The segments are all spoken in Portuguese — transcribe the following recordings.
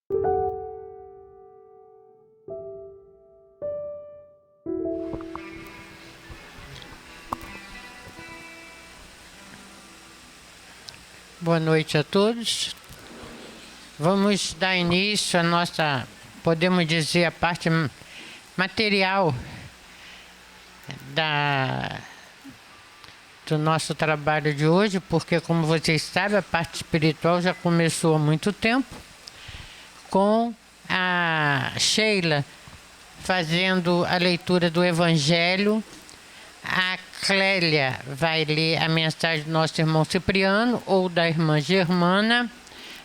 Boa noite a todos. Vamos dar início à nossa, podemos dizer, a parte material do nosso trabalho de hoje, porque, como vocês sabem, a parte espiritual já começou há muito tempo, com a Sheila fazendo a leitura do Evangelho. A Clélia vai ler a mensagem do nosso irmão Cipriano ou da irmã Germana.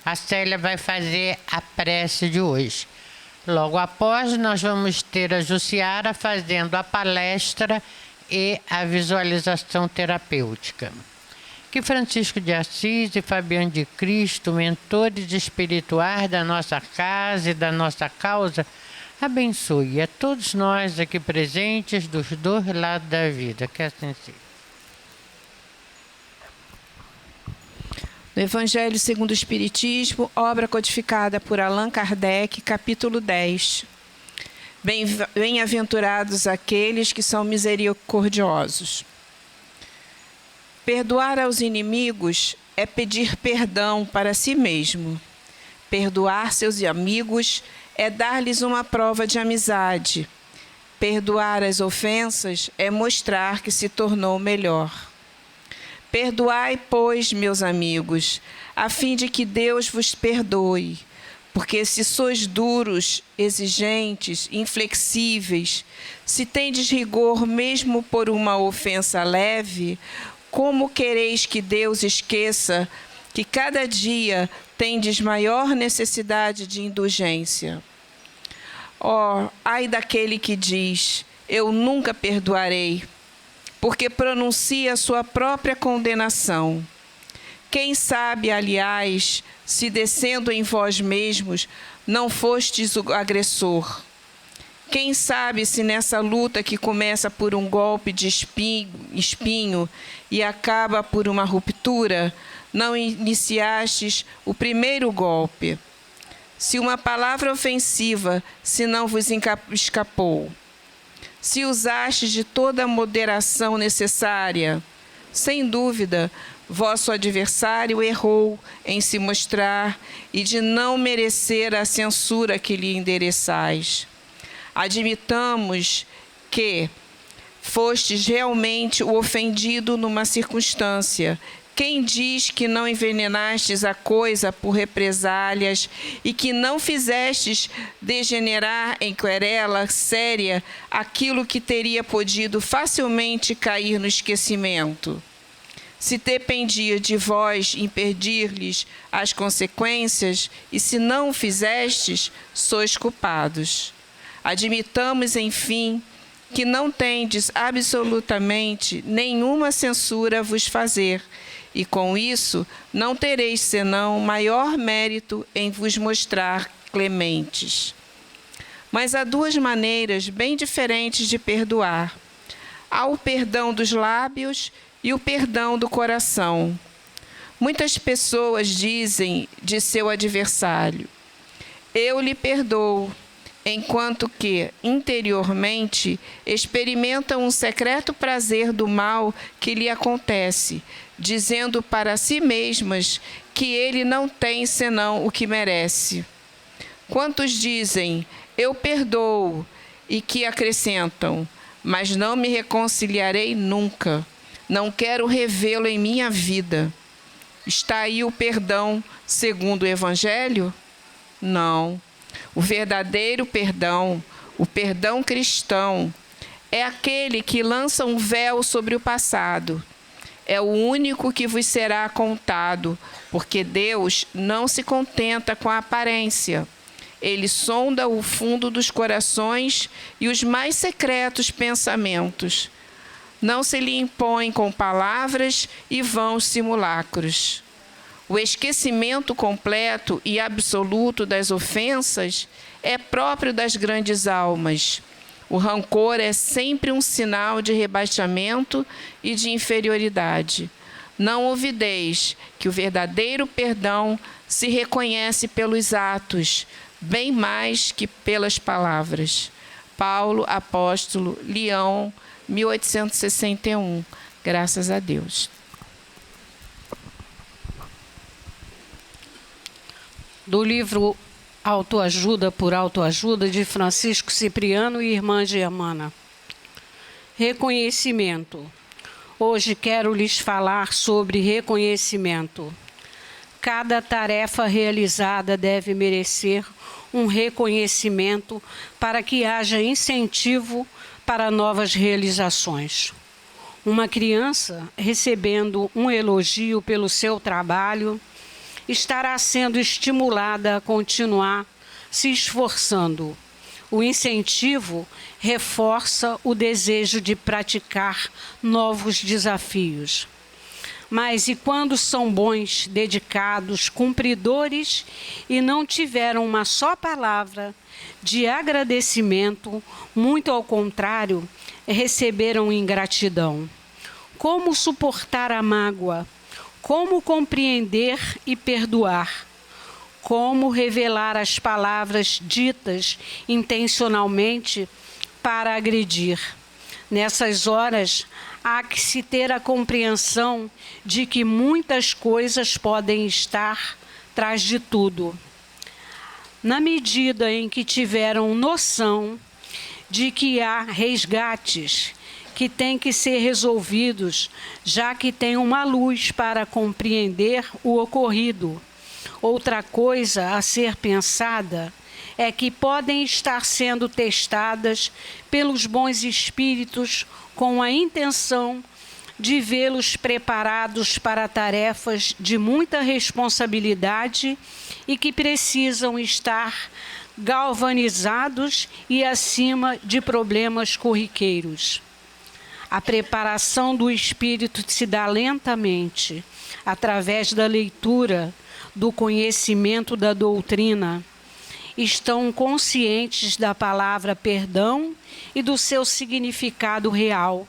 A Célia vai fazer a prece de hoje. Logo após, nós vamos ter a Jussiara fazendo a palestra e a visualização terapêutica. Que Francisco de Assis e Fabiano de Cristo, mentores espirituais da nossa casa e da nossa causa, abençoe a todos nós aqui presentes dos dois lados da vida. Que assim seja. No Evangelho segundo o Espiritismo, obra codificada por Allan Kardec, capítulo 10. Bem-aventurados aqueles que são misericordiosos. Perdoar aos inimigos é pedir perdão para si mesmo. Perdoar seus amigos é dar-lhes uma prova de amizade. Perdoar as ofensas é mostrar que se tornou melhor. Perdoai, pois, meus amigos, a fim de que Deus vos perdoe, porque se sois duros, exigentes, inflexíveis, se tendes rigor mesmo por uma ofensa leve, como quereis que Deus esqueça que cada dia tendes maior necessidade de indulgência? Ai daquele que diz, eu nunca perdoarei, porque pronuncia sua própria condenação. Quem sabe, aliás, se descendo em vós mesmos, não fostes o agressor? Quem sabe se nessa luta que começa por um golpe de espinho e acaba por uma ruptura, não iniciastes o primeiro golpe? Se uma palavra ofensiva se não vos escapou, se usastes de toda a moderação necessária, sem dúvida, vosso adversário errou em se mostrar e de não merecer a censura que lhe endereçais. Admitamos que fostes realmente o ofendido numa circunstância. Quem diz que não envenenastes a coisa por represálias e que não fizestes degenerar em querela séria aquilo que teria podido facilmente cair no esquecimento? Se dependia de vós impedir-lhes as consequências, e se não o fizestes, sois culpados. Admitamos, enfim, que não tendes absolutamente nenhuma censura a vos fazer, e com isso não tereis senão maior mérito em vos mostrar clementes. Mas há duas maneiras bem diferentes de perdoar. Há o perdão dos lábios e o perdão do coração. Muitas pessoas dizem de seu adversário, eu lhe perdoo, enquanto que, interiormente, experimentam um secreto prazer do mal que lhe acontece, dizendo para si mesmas que ele não tem senão o que merece. Quantos dizem, eu perdoo, e que acrescentam, mas não me reconciliarei nunca, não quero revê-lo em minha vida. Está aí o perdão segundo o Evangelho? Não. O verdadeiro perdão, o perdão cristão, é aquele que lança um véu sobre o passado. É o único que vos será contado, porque Deus não se contenta com a aparência. Ele sonda o fundo dos corações e os mais secretos pensamentos. Não se lhe impõe com palavras e vãos simulacros. O esquecimento completo e absoluto das ofensas é próprio das grandes almas. O rancor é sempre um sinal de rebaixamento e de inferioridade. Não ouvideis que o verdadeiro perdão se reconhece pelos atos, bem mais que pelas palavras. Paulo, apóstolo, Lyon, 1861. Graças a Deus. Do livro Autoajuda por Autoajuda, de Francisco Cipriano e Irmã Germana. Reconhecimento. Hoje quero lhes falar sobre reconhecimento. Cada tarefa realizada deve merecer um reconhecimento para que haja incentivo para novas realizações. Uma criança recebendo um elogio pelo seu trabalho estará sendo estimulada a continuar se esforçando. O incentivo reforça o desejo de praticar novos desafios. Mas e quando são bons, dedicados, cumpridores e não tiveram uma só palavra de agradecimento, muito ao contrário, receberam ingratidão? Como suportar a mágoa? Como compreender e perdoar? Como revelar as palavras ditas intencionalmente para agredir? Nessas horas, há que se ter a compreensão de que muitas coisas podem estar atrás de tudo. Na medida em que tiveram noção de que há resgates que têm que ser resolvidos, já que tem uma luz para compreender o ocorrido. Outra coisa a ser pensada é que podem estar sendo testadas pelos bons espíritos com a intenção de vê-los preparados para tarefas de muita responsabilidade e que precisam estar galvanizados e acima de problemas corriqueiros. A preparação do espírito se dá lentamente, através da leitura, do conhecimento da doutrina. Estão conscientes da palavra perdão e do seu significado real.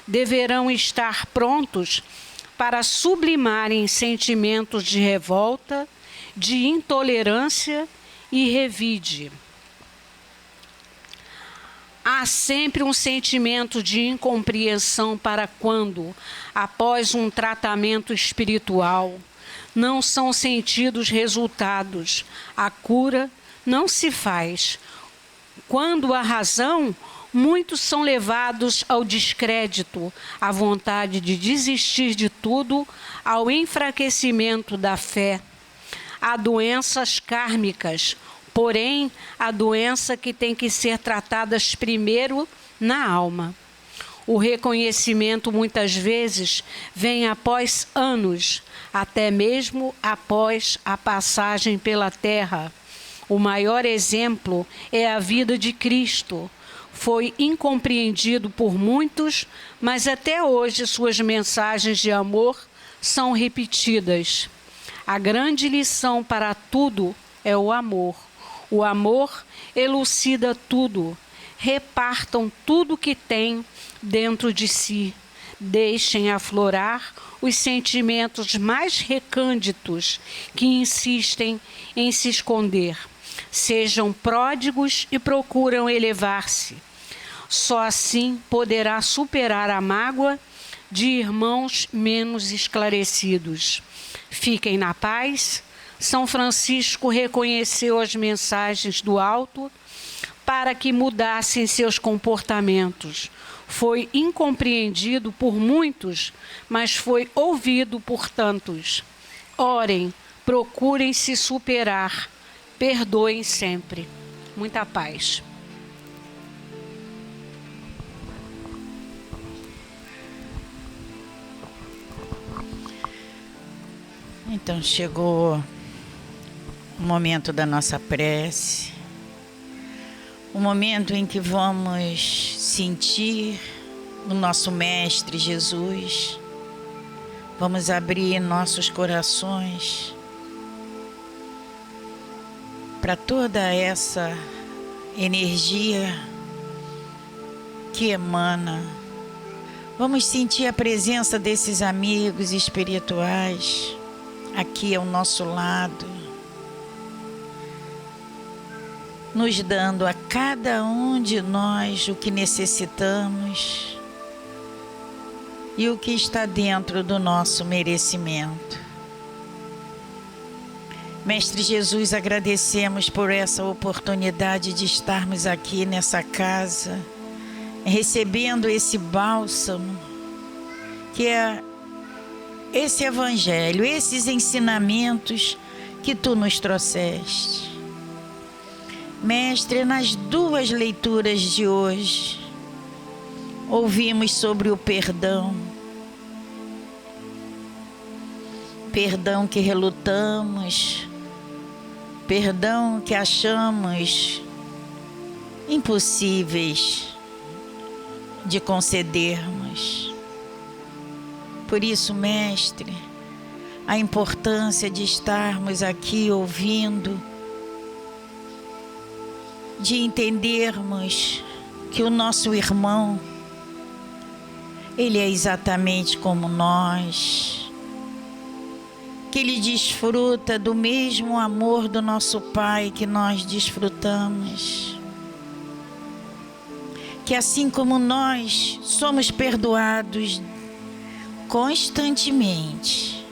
Deverão estar prontos para sublimarem sentimentos de revolta, de intolerância e revide. Há sempre um sentimento de incompreensão para quando, após um tratamento espiritual, não são sentidos resultados. A cura não se faz. Quando há razão, muitos são levados ao descrédito, à vontade de desistir de tudo, ao enfraquecimento da fé. Há doenças kármicas, porém, a doença que tem que ser tratada primeiro na alma. O reconhecimento, muitas vezes, vem após anos, até mesmo após a passagem pela terra. O maior exemplo é a vida de Cristo. Foi incompreendido por muitos, mas até hoje suas mensagens de amor são repetidas. A grande lição para tudo é o amor. O amor elucida tudo. Repartam tudo que têm dentro de si. Deixem aflorar os sentimentos mais recândidos que insistem em se esconder. Sejam pródigos e procuram elevar-se. Só assim poderá superar a mágoa de irmãos menos esclarecidos. Fiquem na paz. São Francisco reconheceu as mensagens do alto para que mudassem seus comportamentos. Foi incompreendido por muitos, mas foi ouvido por tantos. Orem, procurem se superar, perdoem sempre. Muita paz. Então chegou o momento da nossa prece, o momento em que vamos sentir o nosso Mestre Jesus, vamos abrir nossos corações para toda essa energia que emana. Vamos sentir a presença desses amigos espirituais aqui ao nosso lado. nos dando a cada um de nós o que necessitamos e o que está dentro do nosso merecimento. Mestre Jesus, agradecemos por essa oportunidade de estarmos aqui nessa casa, recebendo esse bálsamo, que é esse evangelho, esses ensinamentos que tu nos trouxeste. Mestre, nas 2 leituras de hoje, ouvimos sobre o perdão. Perdão que relutamos, perdão que achamos impossíveis de concedermos. Por isso, Mestre, a importância de estarmos aqui ouvindo, de entendermos que o nosso irmão, ele é exatamente como nós, que ele desfruta do mesmo amor do nosso Pai que nós desfrutamos, que assim como nós somos perdoados constantemente,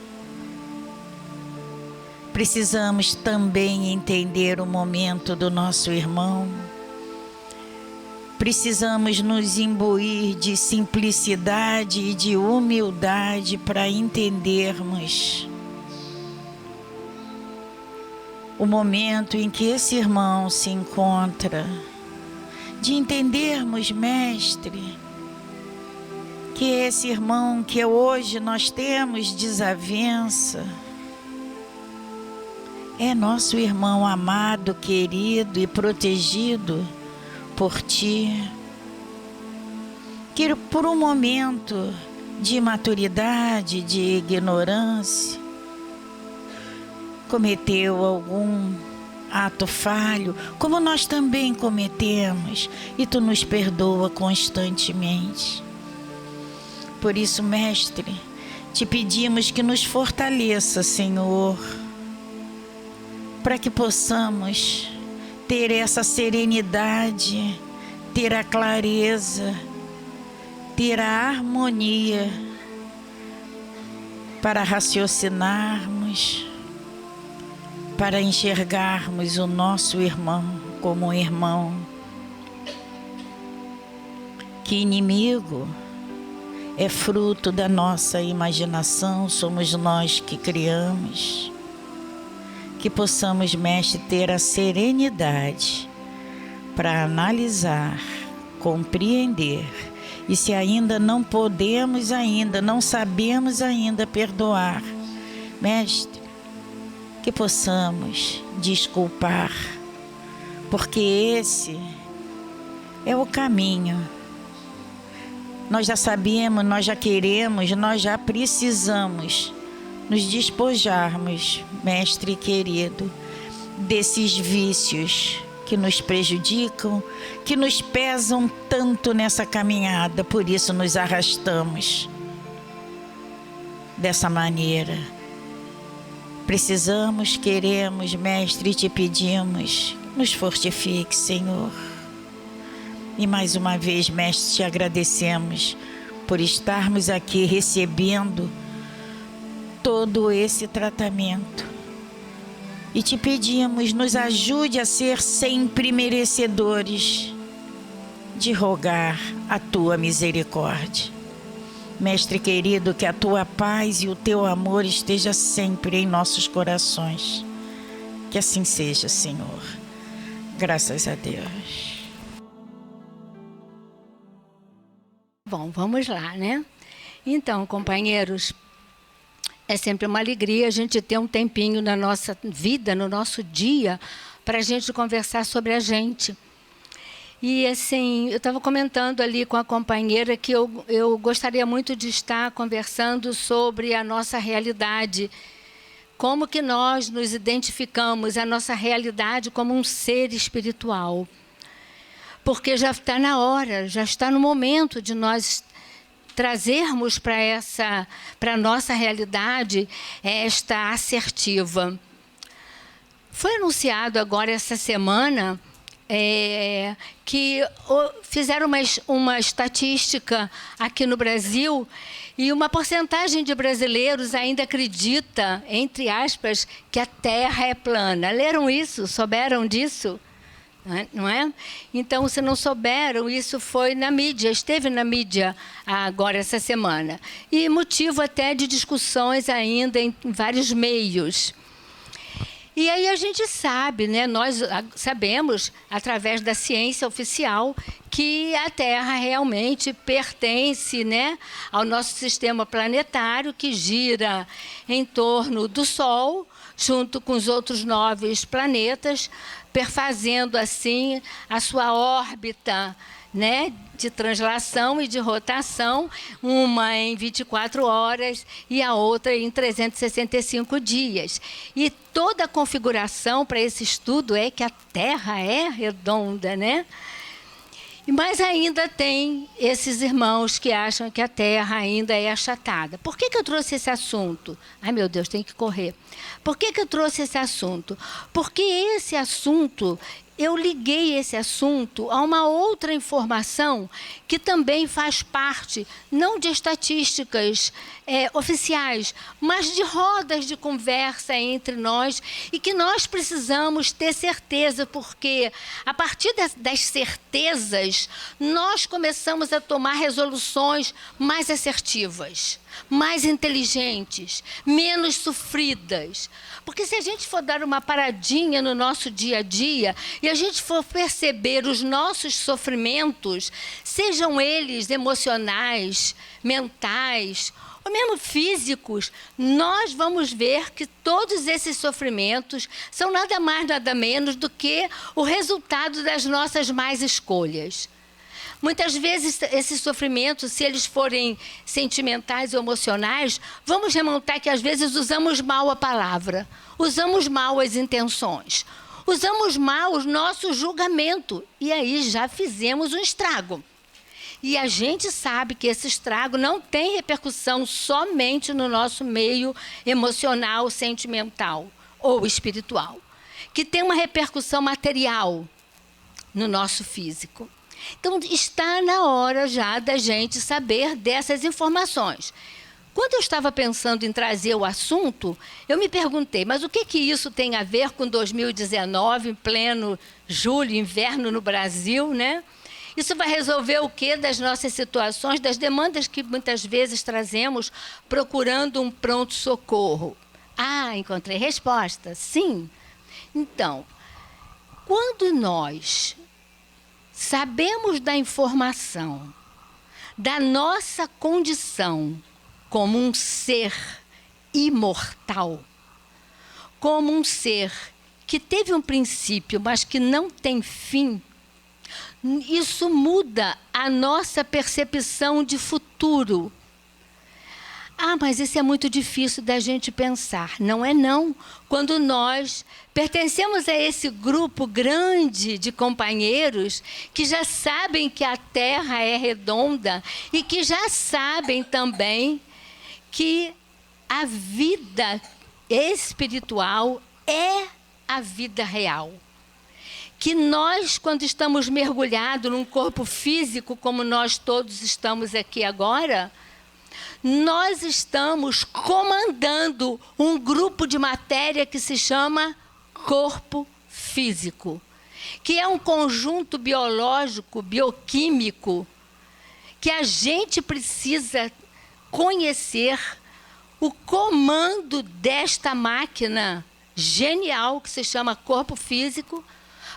precisamos também entender o momento do nosso irmão. Precisamos nos imbuir de simplicidade e de humildade para entendermos o momento em que esse irmão se encontra, de entendermos, Mestre, que esse irmão que hoje nós temos desavença é nosso irmão amado, querido e protegido por ti, que por um momento de imaturidade, de ignorância, cometeu algum ato falho, como nós também cometemos, e tu nos perdoa constantemente. Por isso, Mestre, te pedimos que nos fortaleça, Senhor, para que possamos ter essa serenidade, ter a clareza, ter a harmonia para raciocinarmos, para enxergarmos o nosso irmão como um irmão. Que inimigo é fruto da nossa imaginação, somos nós que criamos. Que possamos, Mestre, ter a serenidade para analisar, compreender, e se ainda não podemos não sabemos ainda perdoar, Mestre, que possamos desculpar, porque esse é o caminho. Nós já sabemos, nós já queremos, nós já precisamos nos despojarmos, Mestre querido, desses vícios que nos prejudicam, que nos pesam tanto nessa caminhada, por isso nos arrastamos dessa maneira. Precisamos, queremos, Mestre, e te pedimos, nos fortifique, Senhor. E mais uma vez, Mestre, te agradecemos por estarmos aqui recebendo todo esse tratamento. E te pedimos, nos ajude a ser sempre merecedores de rogar a tua misericórdia. Mestre querido, que a tua paz e o teu amor esteja sempre em nossos corações. Que assim seja, Senhor. Graças a Deus. Bom, vamos lá, né? Então, companheiros, é sempre uma alegria a gente ter um tempinho na nossa vida, no nosso dia, para a gente conversar sobre a gente. E, assim, eu estava comentando ali com a companheira que eu gostaria muito de estar conversando sobre a nossa realidade. Como que nós nos identificamos, a nossa realidade como um ser espiritual. Porque já está na hora, já está no momento de nós trazermos para a nossa realidade esta assertiva. Foi anunciado agora essa semana fizeram uma estatística aqui no Brasil e uma porcentagem de brasileiros ainda acredita, entre aspas, que a Terra é plana. Leram isso? Souberam disso? Não é? Então, se não souberam, isso foi na mídia, esteve na mídia agora essa semana. E motivo até de discussões ainda em vários meios. E aí a gente sabe, né, nós sabemos, através da ciência oficial, que a Terra realmente pertence, né, ao nosso sistema planetário, que gira em torno do Sol, junto com os outros 9 planetas, perfazendo assim a sua órbita, né, de translação e de rotação, uma em 24 horas e a outra em 365 dias. E toda a configuração para esse estudo é que a Terra é redonda, né? Mas ainda tem esses irmãos que acham que a Terra ainda é achatada. Por que eu trouxe esse assunto? Ai, meu Deus, tem que correr. Por que eu trouxe esse assunto? Porque esse assunto, eu liguei esse assunto a uma outra informação que também faz parte, não de estatísticas oficiais, mas de rodas de conversa entre nós e que nós precisamos ter certeza, porque a partir das certezas, nós começamos a tomar resoluções mais assertivas, mais inteligentes, menos sofridas. Porque se a gente for dar uma paradinha no nosso dia a dia e a gente for perceber os nossos sofrimentos, sejam eles emocionais, mentais ou mesmo físicos, nós vamos ver que todos esses sofrimentos são nada mais, nada menos do que o resultado das nossas más escolhas. Muitas vezes, esses sofrimentos, se eles forem sentimentais ou emocionais, vamos remontar que, às vezes, usamos mal a palavra, usamos mal as intenções, usamos mal o nosso julgamento, e aí já fizemos um estrago. E a gente sabe que esse estrago não tem repercussão somente no nosso meio emocional, sentimental ou espiritual, que tem uma repercussão material no nosso físico. Então, está na hora já da gente saber dessas informações. Quando eu estava pensando em trazer o assunto, eu me perguntei, mas o que isso tem a ver com 2019, em pleno julho, inverno no Brasil, né? Isso vai resolver o quê das nossas situações, das demandas que muitas vezes trazemos procurando um pronto-socorro? Ah, encontrei resposta. Sim. Então, quando nós sabemos da informação, da nossa condição como um ser imortal, como um ser que teve um princípio, mas que não tem fim, isso muda a nossa percepção de futuro. Ah, mas isso é muito difícil da gente pensar. Não é não. Quando nós pertencemos a esse grupo grande de companheiros que já sabem que a Terra é redonda e que já sabem também que a vida espiritual é a vida real. Que nós, quando estamos mergulhados num corpo físico, como nós todos estamos aqui agora, nós estamos comandando um grupo de matéria que se chama corpo físico, que é um conjunto biológico, bioquímico, que a gente precisa conhecer o comando desta máquina genial que se chama corpo físico,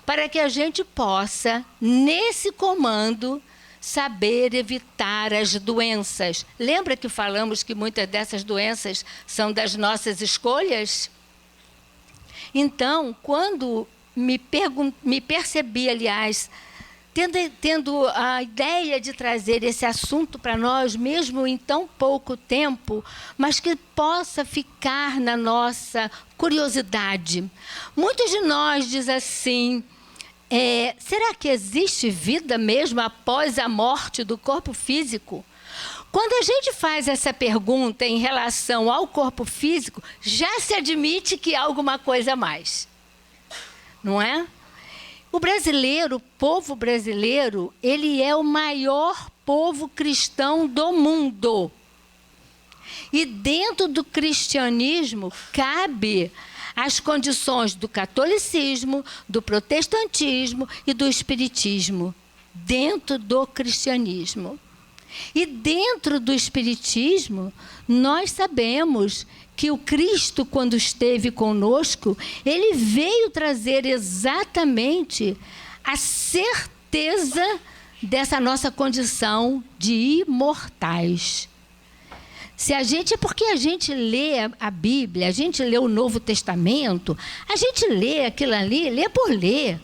para que a gente possa, nesse comando, saber evitar as doenças. Lembra que falamos que muitas dessas doenças são das nossas escolhas? Então, quando me percebi, aliás, tendo a ideia de trazer esse assunto para nós, mesmo em tão pouco tempo, mas que possa ficar na nossa curiosidade. Muitos de nós dizem assim, será que existe vida mesmo após a morte do corpo físico? Quando a gente faz essa pergunta em relação ao corpo físico, já se admite que há alguma coisa a mais, não é? O brasileiro, o povo brasileiro, ele é o maior povo cristão do mundo. E dentro do cristianismo cabe as condições do catolicismo, do protestantismo e do espiritismo, dentro do cristianismo. E dentro do espiritismo, nós sabemos que o Cristo, quando esteve conosco, ele veio trazer exatamente a certeza dessa nossa condição de imortais. É porque a gente lê a Bíblia, a gente lê o Novo Testamento, a gente lê aquilo ali, lê por ler.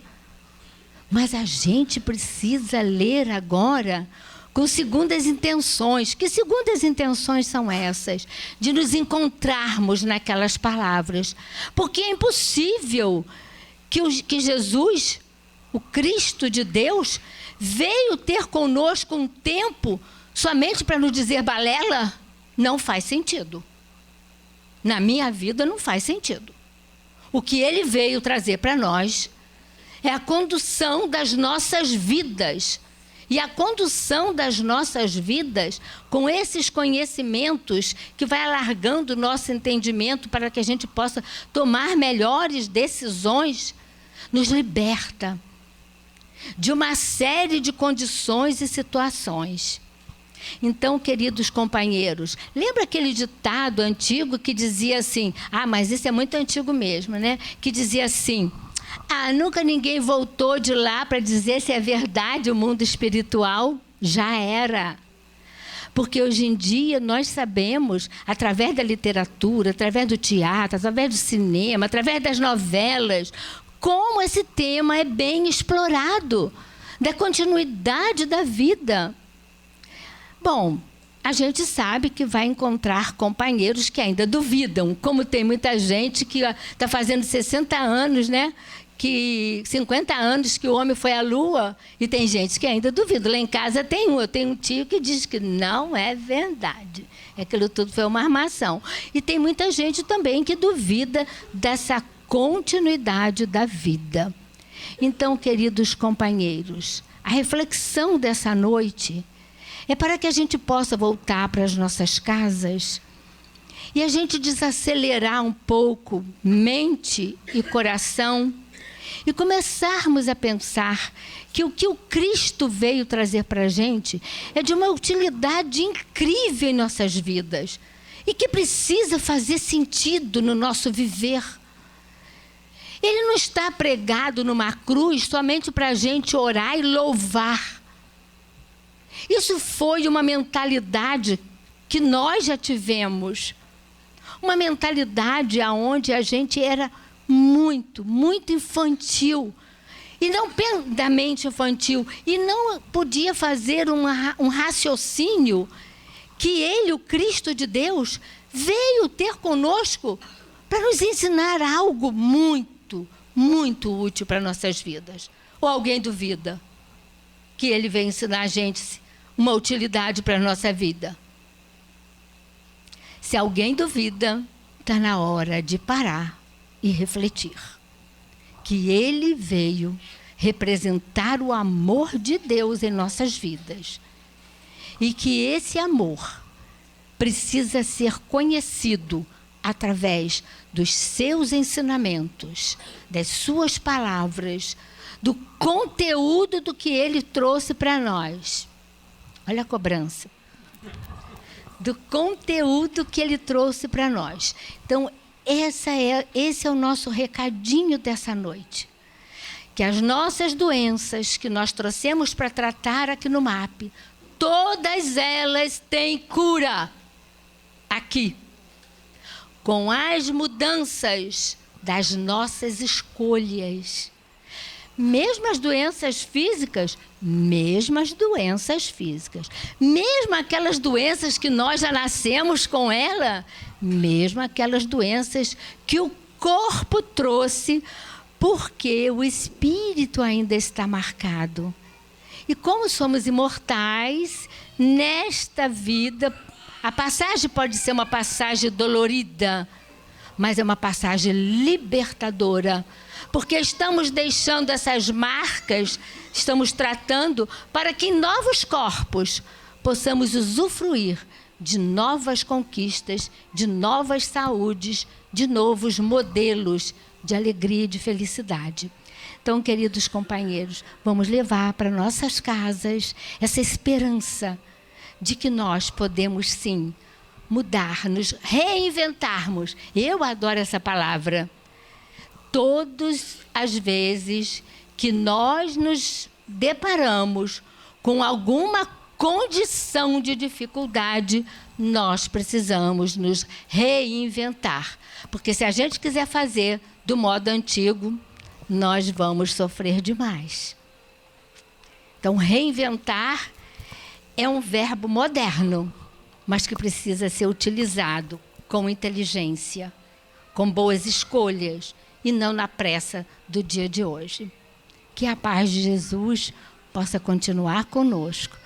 Mas a gente precisa ler agora com segundas intenções. Que segundas intenções são essas? De nos encontrarmos naquelas palavras. Porque é impossível que Jesus, o Cristo de Deus, veio ter conosco um tempo somente para nos dizer balela. Não faz sentido. Na minha vida não faz sentido. O que ele veio trazer para nós é a condução das nossas vidas. E a condução das nossas vidas com esses conhecimentos que vai alargando o nosso entendimento para que a gente possa tomar melhores decisões, nos liberta de uma série de condições e situações. Então, queridos companheiros, lembra aquele ditado antigo que dizia assim, mas isso é muito antigo mesmo, né? Que dizia assim, nunca ninguém voltou de lá para dizer se é verdade o mundo espiritual? Já era. Porque hoje em dia nós sabemos, através da literatura, através do teatro, através do cinema, através das novelas, como esse tema é bem explorado, da continuidade da vida. Bom, a gente sabe que vai encontrar companheiros que ainda duvidam, como tem muita gente que está fazendo 60 anos, né? Que 50 anos que o homem foi à Lua, e tem gente que ainda duvida. Lá em casa eu tenho um tio que diz que não é verdade. Aquilo tudo foi uma armação. E tem muita gente também que duvida dessa continuidade da vida. Então, queridos companheiros, a reflexão dessa noite é para que a gente possa voltar para as nossas casas e a gente desacelerar um pouco mente e coração e começarmos a pensar que o que o Cristo veio trazer para a gente é de uma utilidade incrível em nossas vidas e que precisa fazer sentido no nosso viver. Ele não está pregado numa cruz somente para a gente orar e louvar. Isso foi uma mentalidade que nós já tivemos. Uma mentalidade onde a gente era muito, muito infantil. E não da mente infantil. E não podia fazer um raciocínio que ele, o Cristo de Deus, veio ter conosco para nos ensinar algo muito, muito útil para nossas vidas. Ou alguém duvida que ele veio ensinar a gente uma utilidade para a nossa vida? Se alguém duvida, está na hora de parar e refletir. Que ele veio representar o amor de Deus em nossas vidas. E que esse amor precisa ser conhecido através dos seus ensinamentos, das suas palavras, do conteúdo do que ele trouxe para nós. Olha a cobrança. Do conteúdo que ele trouxe para nós. Então, esse é o nosso recadinho dessa noite. Que as nossas doenças que nós trouxemos para tratar aqui no MAP, todas elas têm cura aqui. Com as mudanças das nossas escolhas. Mesmo as doenças físicas, mesmo aquelas doenças que nós já nascemos com ela, mesmo aquelas doenças que o corpo trouxe, porque o espírito ainda está marcado. E como somos imortais, nesta vida, a passagem pode ser uma passagem dolorida, mas é uma passagem libertadora, porque estamos deixando essas marcas, estamos tratando para que em novos corpos possamos usufruir de novas conquistas, de novas saúdes, de novos modelos de alegria e de felicidade. Então, queridos companheiros, vamos levar para nossas casas essa esperança de que nós podemos sim mudar, nos reinventarmos. Eu adoro essa palavra. Todas as vezes que nós nos deparamos com alguma condição de dificuldade, nós precisamos nos reinventar. Porque se a gente quiser fazer do modo antigo, nós vamos sofrer demais. Então, reinventar é um verbo moderno, mas que precisa ser utilizado com inteligência, com boas escolhas, e não na pressa do dia de hoje. Que a paz de Jesus possa continuar conosco